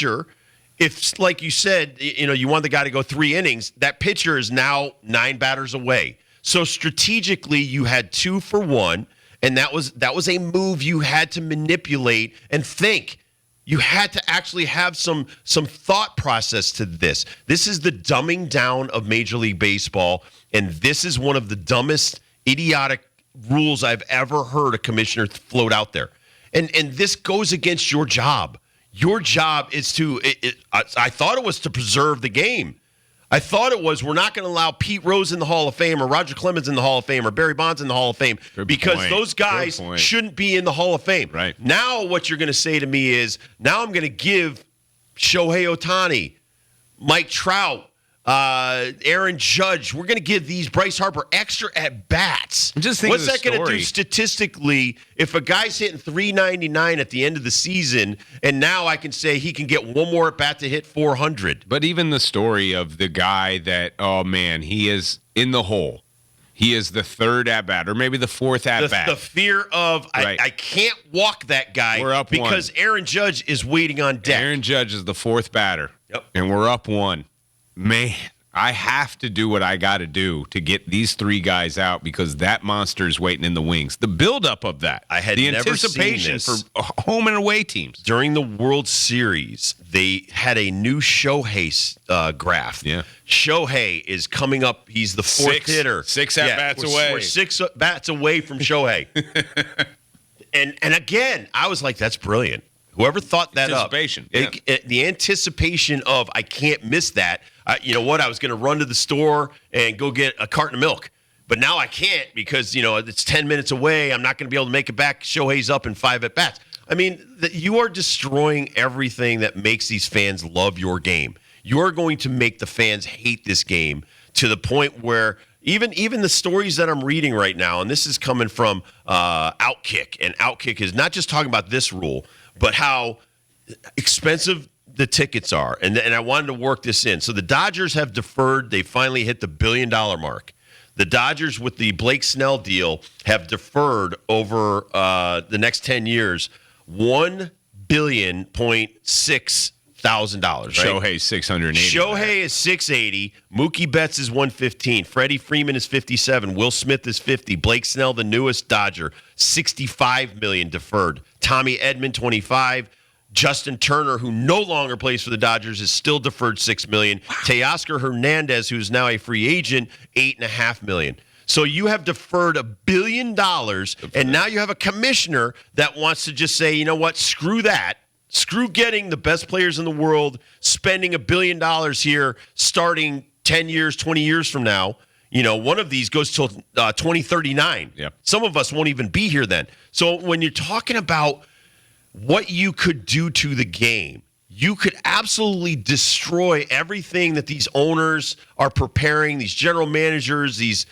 pitcher, if, like you said, you want the guy to go 3 innings, that pitcher is now 9 batters away. So strategically, you had 2 for 1, and that was a move you had to manipulate and think. You had to actually have some thought process to this. This is the dumbing down of Major League Baseball, and this is one of the dumbest, idiotic rules I've ever heard a commissioner float out there. And this goes against your job. Your job is to I thought it was to preserve the game. I thought it was, we're not going to allow Pete Rose in the Hall of Fame or Roger Clemens in the Hall of Fame or Barry Bonds in the Hall of Fame because those guys shouldn't be in the Hall of Fame. Right. Now what you're going to say to me is, now I'm going to give Shohei Ohtani, Mike Trout, Aaron Judge, we're going to give these Bryce Harper extra at-bats. What's that going to do statistically if a guy's hitting .399 at the end of the season, and now I can say he can get one more at-bat to hit .400? But even the story of the guy that, oh, man, he is in the hole. He is the 3rd at-bat, or maybe the 4th at-bat. The fear of, right. I can't walk that guy we're up because 1. Aaron Judge is waiting on deck. Aaron Judge is the 4th batter. Yep. And we're up 1. Man, I have to do what I got to do to get these 3 guys out because that monster is waiting in the wings. The buildup of that. I had the never anticipation seen this. for home and away teams. During the World Series, they had a new Shohei graph. Yeah. Shohei is coming up. He's the 4th hitter. 6 at-bats away. We're 6 bats away from Shohei. and again, I was like, that's brilliant. Whoever thought that up. Anticipation. The anticipation of, I can't miss that. You know what? I was going to run to the store and go get a carton of milk. But now I can't because, it's 10 minutes away. I'm not going to be able to make it back. Shohei's up in 5 at-bats. I mean, you are destroying everything that makes these fans love your game. You're going to make the fans hate this game to the point where even the stories that I'm reading right now, and this is coming from Outkick, and Outkick is not just talking about this rule, but how expensive the tickets are. And I wanted to work this in. So the Dodgers have deferred. They finally hit the $1 billion mark. The Dodgers, with the Blake Snell deal, have deferred over the next 10 years $1.6 billion. $1,000. Shohei's 680. Shohei is 680. Mookie Betts is 115. Freddie Freeman is 57. Will Smith is 50. Blake Snell, the newest Dodger, $65 million deferred. Tommy Edman, 25. Justin Turner, who no longer plays for the Dodgers, is still deferred $6 million. Wow. Teoscar Hernandez, who is now a free agent, $8.5 million. So you have deferred $1 billion, and now you have a commissioner that wants to just say, you know what, screw that. Screw getting the best players in the world, spending $1 billion here, starting 10 years, 20 years from now. One of these goes till 2039. Yep. Some of us won't even be here then. So when you're talking about what you could do to the game, you could absolutely destroy everything that these owners are preparing, these general managers, these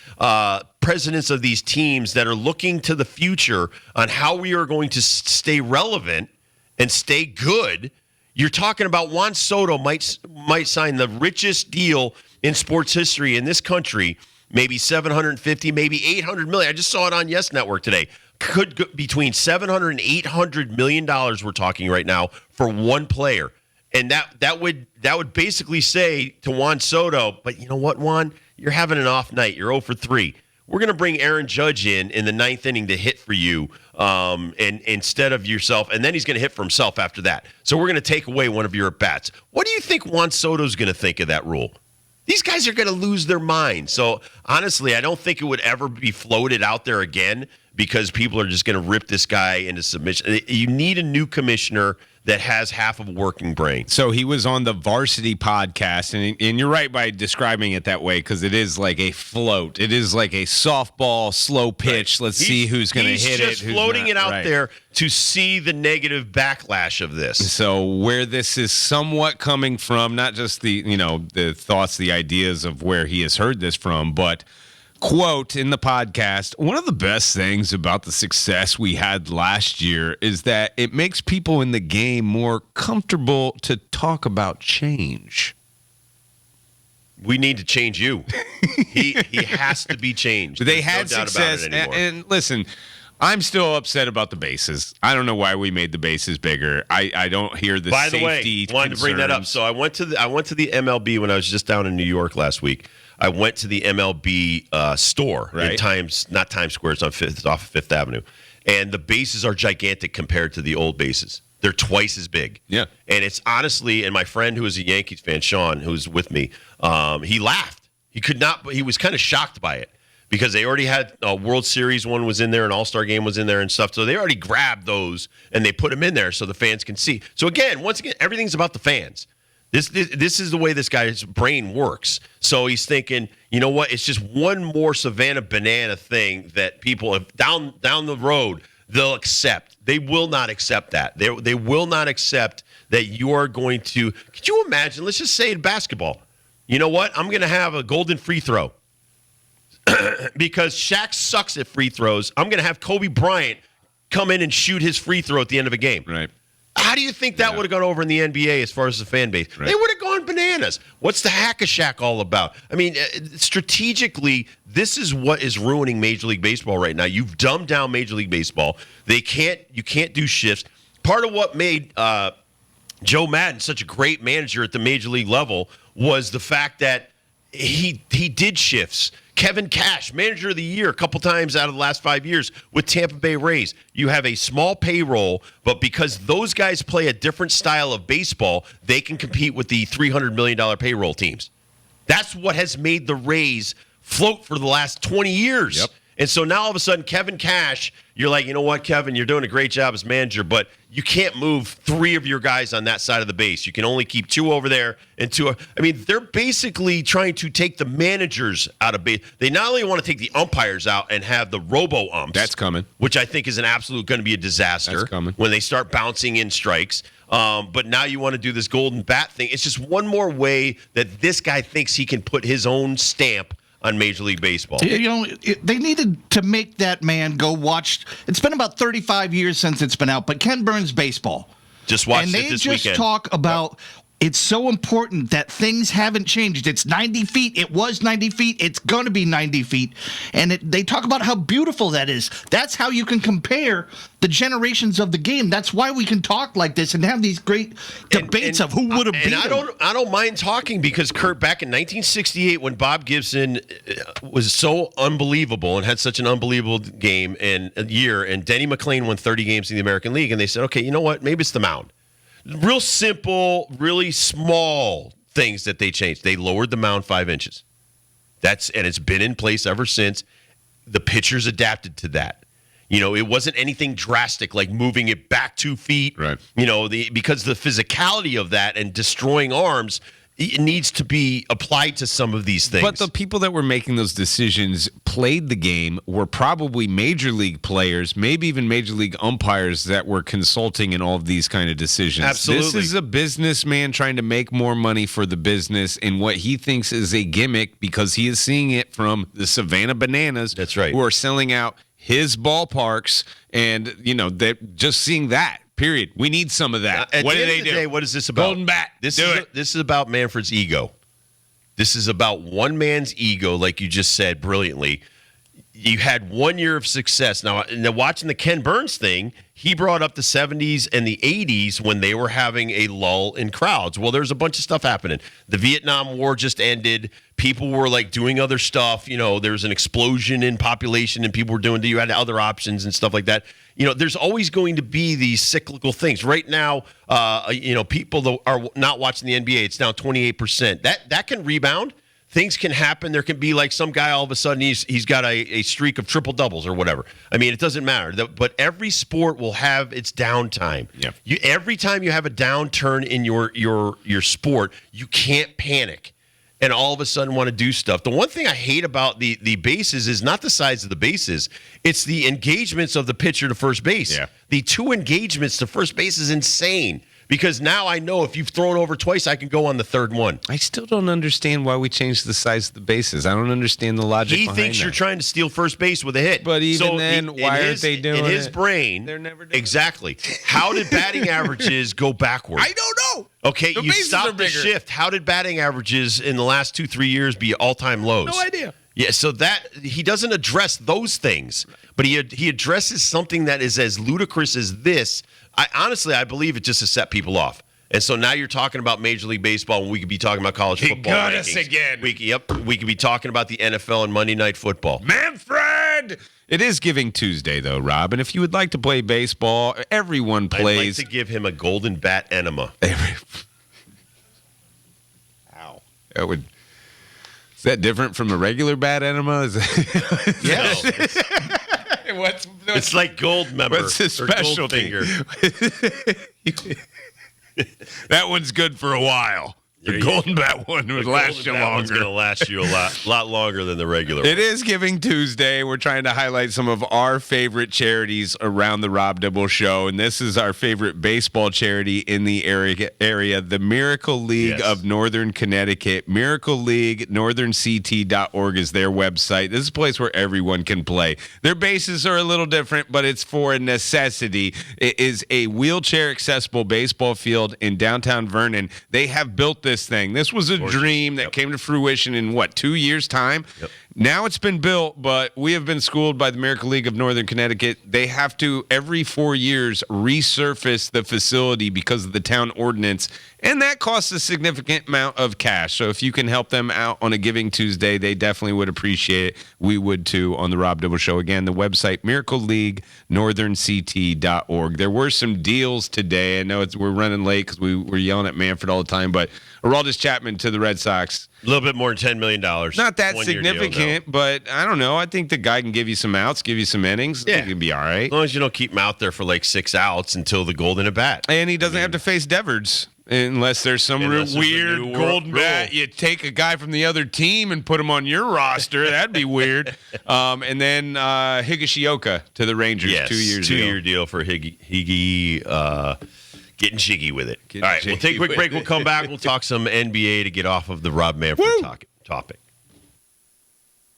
presidents of these teams that are looking to the future on how we are going to stay relevant and stay good. You're talking about Juan Soto might sign the richest deal in sports history in this country, maybe 750, maybe 800 million. I just saw it on Yes Network today. Could go between 700 and 800 million dollars we're talking right now for one player. And that would basically say to Juan Soto, but you know what, Juan? You're having an off night. You're 0 for 3. We're going to bring Aaron Judge in the 9th inning to hit for you and instead of yourself, and then he's going to hit for himself after that. So we're going to take away one of your at-bats. What do you think Juan Soto's going to think of that rule? These guys are going to lose their mind. So honestly, I don't think it would ever be floated out there again because people are just going to rip this guy into submission. You need a new commissioner that has half of a working brain. So he was on the Varsity podcast, and you're right by describing it that way because it is like a float. It is like a softball, slow pitch. Right. Let's see who's going to hit it. He's just floating it out there to see the negative backlash of this. So where this is somewhat coming from, not just the thoughts, the ideas of where he has heard this from, but quote in the podcast, one of the best things about the success we had last year is that it makes people in the game more comfortable to talk about change. We need to change you. He has to be changed. They had success, and listen, I'm still upset about the bases. I don't know why we made the bases bigger. I don't hear the By the safety way, wanted to bring that up. concerns. So I went to the MLB when I was just down in New York last week. I went to the MLB store in not Times Square, it's off of Fifth Avenue, and the bases are gigantic compared to the old bases. They're twice as big. Yeah. And it's honestly, and my friend who is a Yankees fan, Sean, who's with me, he laughed. He was kind of shocked by it because they already had a World Series one was in there, an All-Star game was in there and stuff. So they already grabbed those and they put them in there so the fans can see. So once again, everything's about the fans. This is the way this guy's brain works. So he's thinking, you know what? It's just one more Savannah Banana thing that people have down the road they'll accept. They will not accept that. They will not accept that you are going to. Could you imagine? Let's just say in basketball. You know what? I'm going to have a golden free throw because Shaq sucks at free throws. I'm going to have Kobe Bryant come in and shoot his free throw at the end of a game. Right. How do you think that would have gone over in the NBA as far as the fan base? Right. They would have gone bananas. What's the Hack-a-Shack all about? I mean, strategically, this is what is ruining Major League Baseball right now. You've dumbed down Major League Baseball. You can't do shifts. Part of what made Joe Madden such a great manager at the Major League level was the fact that he did shifts. Kevin Cash, manager of the year a couple times out of the last 5 years with Tampa Bay Rays. You have a small payroll, but because those guys play a different style of baseball, they can compete with the $300 million payroll teams. That's what has made the Rays float for the last 20 years. Yep. And so now all of a sudden, Kevin Cash, you're like, you know what, Kevin, you're doing a great job as manager, but you can't move 3 of your guys on that side of the base. You can only keep 2 over there and 2. I mean, they're basically trying to take the managers out of base. They not only want to take the umpires out and have the robo-umps. That's coming. Which I think is an absolute going to be a disaster. That's coming. When they start bouncing in strikes. But now you want to do this golden bat thing. It's just one more way that this guy thinks he can put his own stamp on Major League Baseball. You know, they needed to make that man go watch. It's been about 35 years since it's been out, but Ken Burns Baseball. Just watched and it they this just weekend. talk about it's so important that things haven't changed. It's 90 feet. It was 90 feet. It's going to be 90 feet. And they talk about how beautiful that is. That's how you can compare the generations of the game. That's why we can talk like this and have these great debates of who would have beat him. I don't mind talking because, Kurt, back in 1968 when Bob Gibson was so unbelievable and had such an unbelievable game and year, and Denny McLain won 30 games in the American League, and they said, okay, you know what? Maybe it's the mound. Real simple, really small things that they changed. They lowered the mound 5 inches. And it's been in place ever since. The pitchers adapted to that. You know, it wasn't anything drastic like moving it back 2 feet. Right. You know, because the physicality of that and destroying arms, it needs to be applied to some of these things. But the people that were making those decisions played the game were probably major league players, maybe even major league umpires that were consulting in all of these kind of decisions. Absolutely. This is a businessman trying to make more money for the business in what he thinks is a gimmick because he is seeing it from the Savannah Bananas. That's right. Who are selling out his ballparks, and, you know, they're just seeing that. Period. We need some of that. At What the do end they of the do? day, what is this about? Golden bat. This Do is about Manfred's ego. This is about one man's ego, like you just said brilliantly. You had 1 year of success. Now, watching the Ken Burns thing, he brought up the 70s and the 80s when they were having a lull in crowds. Well, there's a bunch of stuff happening. The Vietnam War just ended. People were like doing other stuff. You know, there was an explosion in population and people were you had other options and stuff like that. You know, there's always going to be these cyclical things. Right now, you know, people that are not watching the NBA, it's down 28%. That can rebound. Things can happen. There can be like some guy all of a sudden he's got a streak of triple doubles or whatever. I mean, it doesn't matter. But every sport will have its downtime. Yeah. Every time you have a downturn in your sport, you can't panic and all of a sudden want to do stuff. The one thing I hate about the bases is not the size of the bases. It's the engagements of the pitcher to first base. Yeah. The 2 engagements to first base is insane. Because now I know if you've thrown over twice, I can go on the third one. I still don't understand why we changed the size of the bases. I don't understand the logic He behind thinks that. you're trying to steal first base with a hit. But even then, why aren't they doing in his it? brain, They're never doing exactly. How did batting averages go backward? I don't know. Okay, The you bases are stopped the bigger. shift. How did batting averages in the last 2-3 years be all-time lows? No idea. Yeah, so that he doesn't address those things, but he addresses something that is as ludicrous as this. I believe it just to set people off. And so now you're talking about Major League Baseball when we could be talking about college football. He got us again. We could be talking about the NFL and Monday Night Football. Manfred! It is Giving Tuesday, though, Rob. And if you would like to play baseball, everyone plays. I'd like to give him a golden bat enema. Ow. That would. Is that different from a regular bat enema? Yes. It's like gold member. What's his specialty? That one's good for a while. The golden bat one would last you longer. It's going to last you a lot longer than the regular It one. is Giving Tuesday. We're trying to highlight some of our favorite charities around the Rob Dibble Show, and this is our favorite baseball charity in the area, the Miracle League of Northern Connecticut. Miracle League, northernct.org is their website. This is a place where everyone can play. Their bases are a little different, but it's for a necessity. It is a wheelchair-accessible baseball field in downtown Vernon. They have built this thing. This was a dream that came to fruition in 2 years' time? Yep. Now it's been built, but we have been schooled by the Miracle League of Northern Connecticut. They have to, every 4 years, resurface the facility because of the town ordinance, and that costs a significant amount of cash. So if you can help them out on a Giving Tuesday, they definitely would appreciate it. We would, too, on the Rob Dibble Show. Again, the website, miracleleaguenorthernct.org. There were some deals today. I know we're running late because we were yelling at Manfred all the time, but Aroldis Chapman to the Red Sox. A little bit more than $10 million. Not that significant, but I don't know. I think the guy can give you some outs, give you some innings. Yeah. I think he'll be all right. As long as you don't keep him out there for 6 outs until the golden at bat. And he doesn't have to face Devards unless there's some weird golden bat. You take a guy from the other team and put him on your roster. That'd be weird. And then Higashioka to the Rangers. Yes, 2 years. 2-year deal for Higgy. Getting jiggy with it. All right, we'll take a quick break. We'll come back. We'll talk some NBA to get off of the Rob Manfred topic.